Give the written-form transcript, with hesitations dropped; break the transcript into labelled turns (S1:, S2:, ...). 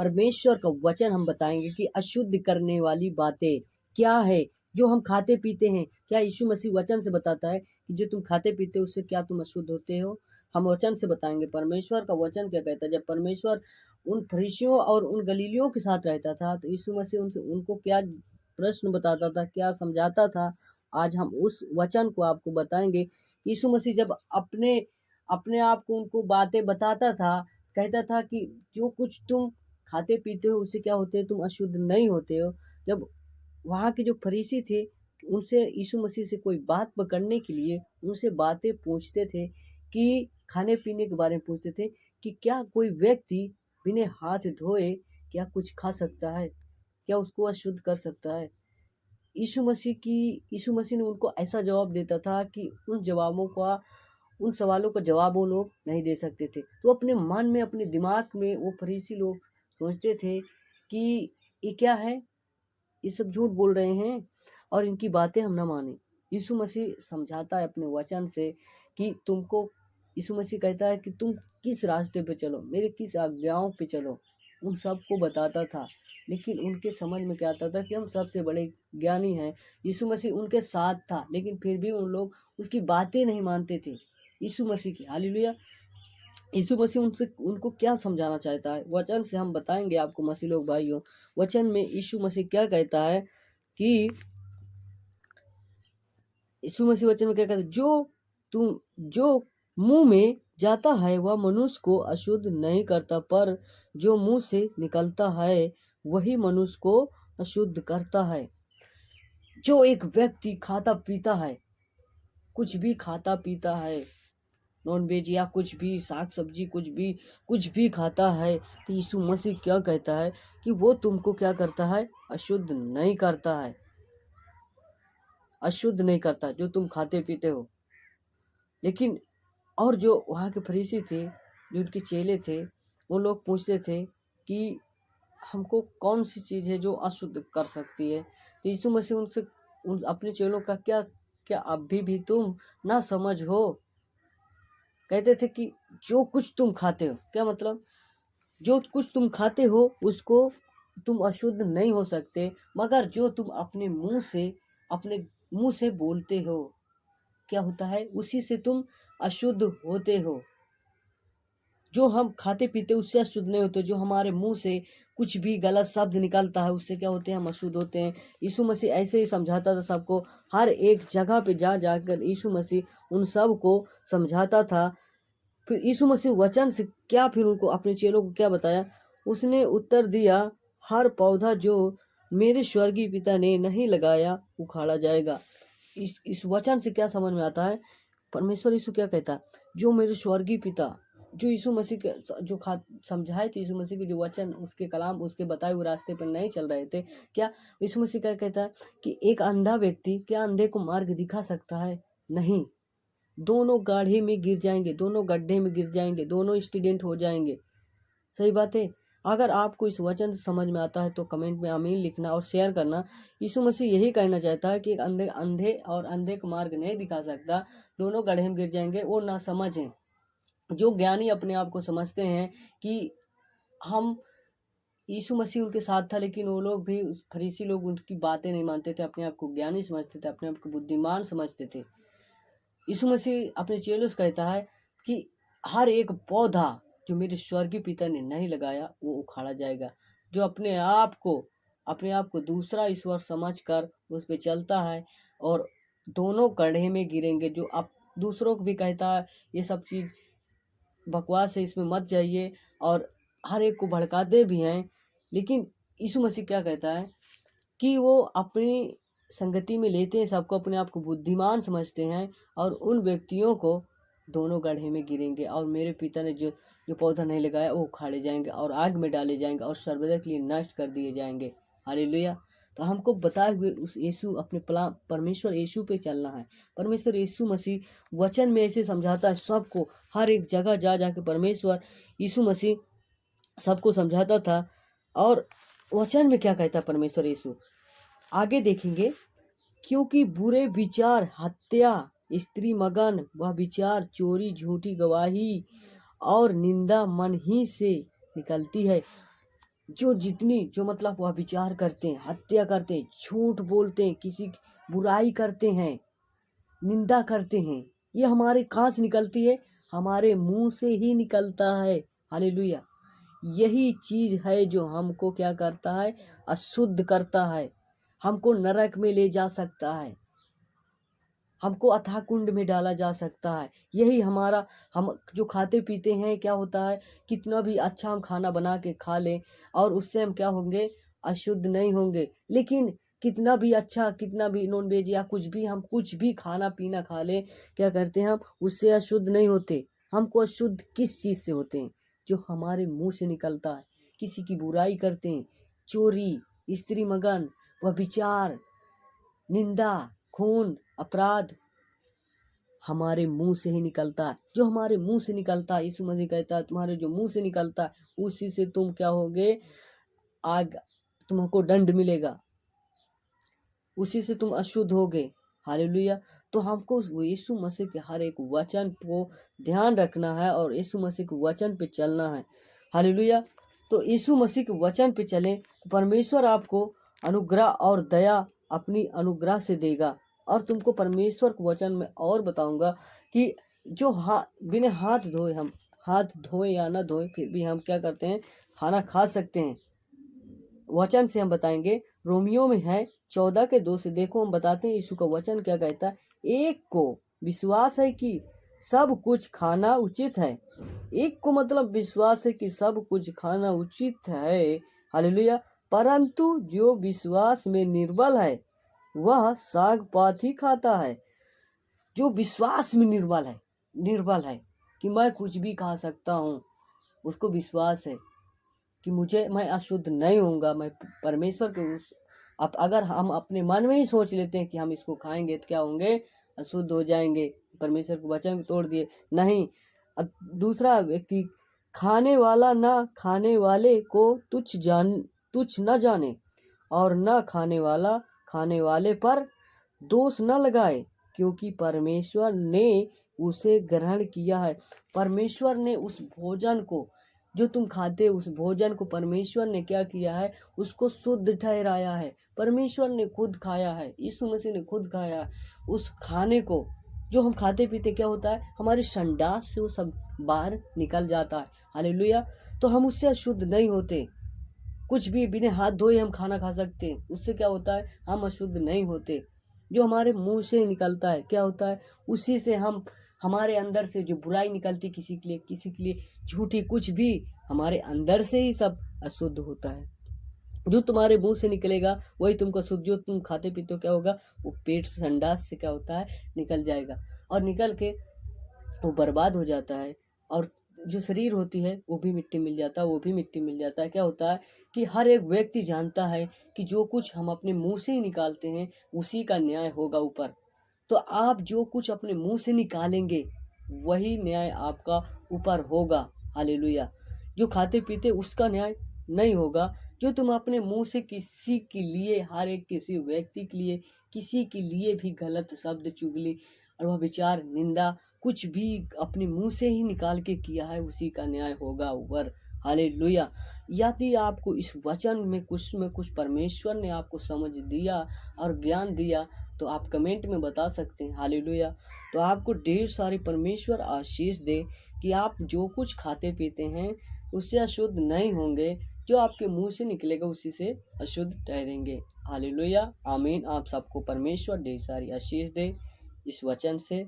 S1: परमेश्वर का वचन हम बताएंगे कि अशुद्ध करने वाली बातें क्या है जो हम खाते पीते हैं। क्या यीशु मसीह वचन से बताता है कि जो तुम खाते पीते हो उससे क्या तुम अशुद्ध होते हो? हम वचन से बताएंगे परमेश्वर का वचन क्या कहता है। जब परमेश्वर उन फरीसियों और उन गलीलियों के साथ रहता था तो यीशु मसीह उनसे उनको क्या प्रश्न बताता था, क्या समझाता था, आज हम उस वचन को आपको बताएंगे। यीशु मसीह जब अपने अपने आप को उनको बातें बताता था, कहता था कि जो कुछ तुम खाते पीते हो उससे क्या होते हो, तुम अशुद्ध नहीं होते हो। जब वहाँ के जो फरीसी थे उनसे यीशु मसीह से कोई बात पकड़ने के लिए उनसे बातें पूछते थे कि खाने पीने के बारे में पूछते थे कि क्या कोई व्यक्ति बिना हाथ धोए क्या कुछ खा सकता है, क्या उसको अशुद्ध कर सकता है। यीशु मसीह ने उनको ऐसा जवाब देता था कि उन सवालों का जवाब वो लोग नहीं दे सकते थे। तो अपने मन में अपने दिमाग में वो फरीसी लोग सोचते थे कि ये क्या है, ये सब झूठ बोल रहे हैं और इनकी बातें हम ना माने। यीशु मसीह समझाता है अपने वचन से कि तुमको, यीशु मसीह कहता है कि तुम किस रास्ते पे चलो, मेरे किस आज्ञाओं पे चलो, उन सबको बताता था। लेकिन उनके समझ में क्या आता था कि हम सबसे बड़े ज्ञानी हैं। यीशु मसीह उनके साथ था लेकिन फिर भी उन लोग उसकी बातें नहीं मानते थे यीशु मसीह की। हालेलुया। यीशु मसीह उनको क्या समझाना चाहता है वचन से हम बताएंगे आपको मसीह लोग भाइयों। वचन में यीशु मसीह क्या कहता है कि यीशु मसीह वचन में क्या कहता है, जो मुंह में जाता है वह मनुष्य को अशुद्ध नहीं करता, पर जो मुंह से निकलता है वही मनुष्य को अशुद्ध करता है। जो एक व्यक्ति खाता पीता है, कुछ भी खाता पीता है, नॉन वेज या कुछ भी साग सब्जी कुछ भी खाता है, तो यीशु मसीह क्या कहता है कि वो तुमको क्या करता है, अशुद्ध नहीं करता है, अशुद्ध नहीं करता जो तुम खाते पीते हो। लेकिन और जो वहाँ के फरीसी थे, जो उनके चेले थे, वो लोग पूछते थे कि हमको कौन सी चीज़ है जो अशुद्ध कर सकती है। तो यीशु मसीह उनसे उन अपने चेलों का क्या क्या अभी भी तुम ना समझ हो। कहते थे कि जो कुछ तुम खाते हो, क्या मतलब, जो कुछ तुम खाते हो उसको तुम अशुद्ध नहीं हो सकते, मगर जो तुम अपने मुंह से बोलते हो क्या होता है, उसी से तुम अशुद्ध होते हो। जो हम खाते पीते उससे अशुद्ध नहीं होते, जो हमारे मुंह से कुछ भी गलत शब्द निकलता है उससे क्या होते हैं, हम अशुद्ध होते हैं। यीशु मसीह ऐसे ही समझाता था सबको, हर एक जगह पे जा जाकर यीशु मसीह उन सब को समझाता था। फिर यीशु मसीह वचन से क्या, फिर उनको अपने चेलों को क्या बताया, उसने उत्तर दिया, हर पौधा जो मेरे स्वर्गीय पिता ने नहीं लगाया उखाड़ा जाएगा। इस वचन से क्या समझ में आता है, परमेश्वर यीशु क्या कहता है, जो मेरे स्वर्गीय पिता, जो यीशु मसीह के जो समझाए थे यीशु मसीह के जो वचन, उसके कलाम, उसके बताए हुए रास्ते पर नहीं चल रहे थे, क्या यीशु मसीह क्या कहता है कि एक अंधा व्यक्ति क्या अंधे को मार्ग दिखा सकता है? नहीं। दोनों गाढ़े में गिर जाएंगे, दोनों गड्ढे में गिर जाएंगे, दोनों एक्सीडेंट हो जाएंगे। सही बात है। अगर आपको इस वचन से समझ में आता है तो कमेंट में आमीन लिखना और शेयर करना। यीशु मसीह यही कहना चाहता है कि एक अंधे को मार्ग नहीं दिखा सकता, दोनों गड्ढे में गिर जाएंगे। वो ना समझ हैं, जो ज्ञानी अपने आप को समझते हैं कि हम, यीशु मसीह उनके साथ था लेकिन वो लोग भी, फरीसी लोग उनकी बातें नहीं मानते थे, अपने आप को ज्ञानी समझते थे, अपने आप को बुद्धिमान समझते थे। यीशु मसीह अपने चेलों से कहता है कि हर एक पौधा जो मेरे स्वर्गीय पिता ने नहीं लगाया वो उखाड़ा जाएगा। जो अपने आप को दूसरा ईश्वर समझकर उस पे चलता है और दोनों गड्ढे में गिरेंगे। जो आप दूसरों को भी कहता है ये सब चीज़ बकवास है, इसमें मत जाइए, और हर एक को भड़काते भी हैं, लेकिन यीशु मसीह क्या कहता है कि वो अपनी संगति में लेते हैं सबको, अपने आप को बुद्धिमान समझते हैं, और उन व्यक्तियों को दोनों गड्ढे में गिरेंगे, और मेरे पिता ने जो जो पौधा नहीं लगाया वो उखाड़े जाएंगे और आग में डाले जाएंगे और सर्वदा के लिए नष्ट कर दिए जाएंगे। हालेलुया। तो हमको बताए हुए उस यीशु अपने परमेश्वर यीशु पे चलना है। परमेश्वर यीशु मसीह वचन में ऐसे समझाता है सबको, हर एक जगह जा जाके परमेश्वर यीशु मसीह सबको समझाता था। और वचन में क्या कहता है परमेश्वर यीशु, आगे देखेंगे, क्योंकि बुरे विचार, हत्या, स्त्री मगन वह विचार, चोरी, झूठी गवाही और निंदा मन ही से निकलती है। जो जितनी जो मतलब वह विचार करते हैं, हत्या करते हैं, झूठ बोलते हैं, किसी की बुराई करते हैं, निंदा करते हैं, ये हमारे कहाँ से निकलती है? हमारे मुंह से ही निकलता है। हालेलुया। यही चीज है जो हमको क्या करता है? अशुद्ध करता है, हमको नरक में ले जा सकता है, हमको अथाह कुंड में डाला जा सकता है। यही हमारा, हम जो खाते पीते हैं, क्या होता है? कितना भी अच्छा हम खाना बना के खा लें और उससे हम क्या होंगे? अशुद्ध नहीं होंगे। लेकिन कितना भी अच्छा, कितना भी नॉन वेज या कुछ भी, हम कुछ भी खाना पीना खा लें, क्या करते हैं हम? उससे अशुद्ध नहीं होते। हमको अशुद्ध किस चीज़ से होते हैं? जो हमारे मुंह से निकलता है। किसी की बुराई करते हैं, चोरी, स्त्री मगन, व्यभिचार, निंदा, खून, अपराध हमारे मुंह से ही निकलता है। जो हमारे मुंह से निकलता है, यीशु मसीह कहता है तुम्हारे जो मुंह से निकलता है उसी से तुम क्या होगे? आग, तुमको दंड मिलेगा, उसी से तुम अशुद्ध होगे। हालेलुया। तो हमको यीशु मसीह के हर एक वचन को ध्यान रखना है और यीशु मसीह के वचन पे चलना है। हालेलुया। तो यीशु मसीह के वचन पे चलें तो परमेश्वर आपको अनुग्रह और दया अपनी अनुग्रह से देगा। और तुमको परमेश्वर के वचन में और बताऊंगा कि जो बिना हाथ धोए, हम हाथ धोए या ना धोए फिर भी हम क्या करते हैं? खाना खा सकते हैं। वचन से हम बताएंगे। रोमियो में है 14 के 2 से। देखो हम बताते हैं यीशु का वचन क्या कहता है। एक को विश्वास है कि सब कुछ खाना उचित है। एक को मतलब विश्वास है कि सब कुछ खाना उचित है। हालेलुया। परंतु जो विश्वास में निर्बल है वह साग पात ही खाता है। जो विश्वास में निर्बल है कि मैं कुछ भी खा सकता हूँ, उसको विश्वास है कि मैं अशुद्ध नहीं होऊंगा, मैं परमेश्वर के उस अब अगर हम अपने मन में ही सोच लेते हैं कि हम इसको खाएंगे तो क्या होंगे? अशुद्ध हो जाएंगे। परमेश्वर के वचन को तोड़ दिए। नहीं। अब दूसरा व्यक्ति, खाने वाला ना खाने वाले को तुच्छ न जाने और न खाने वाला खाने वाले पर दोष न लगाए, क्योंकि परमेश्वर ने उसे ग्रहण किया है। परमेश्वर ने उस भोजन को जो तुम खाते, उस भोजन को परमेश्वर ने क्या किया है? उसको शुद्ध ठहराया है। परमेश्वर ने खुद खाया है, यीशु मसीह ने खुद खाया है। उस खाने को जो हम खाते पीते क्या होता है? हमारे संडास से वो सब बाहर निकल जाता है। हालेलुया। तो हम उससे अशुद्ध नहीं होते। कुछ भी बिना हाथ धोए हम खाना खा सकते हैं, उससे क्या होता है? हम अशुद्ध नहीं होते। जो हमारे मुंह से निकलता है क्या होता है? उसी से हम, हमारे अंदर से जो बुराई निकलती किसी के लिए झूठी कुछ भी, हमारे अंदर से ही सब अशुद्ध होता है। जो तुम्हारे मुंह से निकलेगा वही तुमको शुद्ध, जो तुम खाते पीते हो क्या होगा? वो पेट से, संडास से क्या होता है? निकल जाएगा और निकल के वो बर्बाद हो जाता है। और जो शरीर होती है वो भी मिट्टी मिल जाता है, वो भी मिट्टी मिल जाता है। क्या होता है कि हर एक व्यक्ति जानता है कि जो कुछ हम अपने मुंह से ही निकालते हैं उसी का न्याय होगा ऊपर। तो आप जो कुछ अपने मुंह से निकालेंगे वही न्याय आपका ऊपर होगा। हालेलुया। जो खाते पीते उसका न्याय नहीं होगा। जो तुम अपने मुंह से किसी के लिए, हर एक किसी व्यक्ति के लिए, किसी के लिए भी गलत शब्द, चुगली और वह विचार, निंदा कुछ भी अपने मुंह से ही निकाल के किया है उसी का न्याय होगा ऊपर। हालेलुया। यदि आपको इस वचन में कुछ परमेश्वर ने आपको समझ दिया और ज्ञान दिया तो आप कमेंट में बता सकते हैं। हालेलुया। तो आपको ढेर सारे परमेश्वर आशीष दे कि आप जो कुछ खाते पीते हैं उससे अशुद्ध नहीं होंगे। जो आपके मुंह से निकलेगा उसी से अशुद्ध ठहरेंगे। हालेलुया। आमीन। आप सबको परमेश्वर ढेर सारी आशीष दे इस वचन से।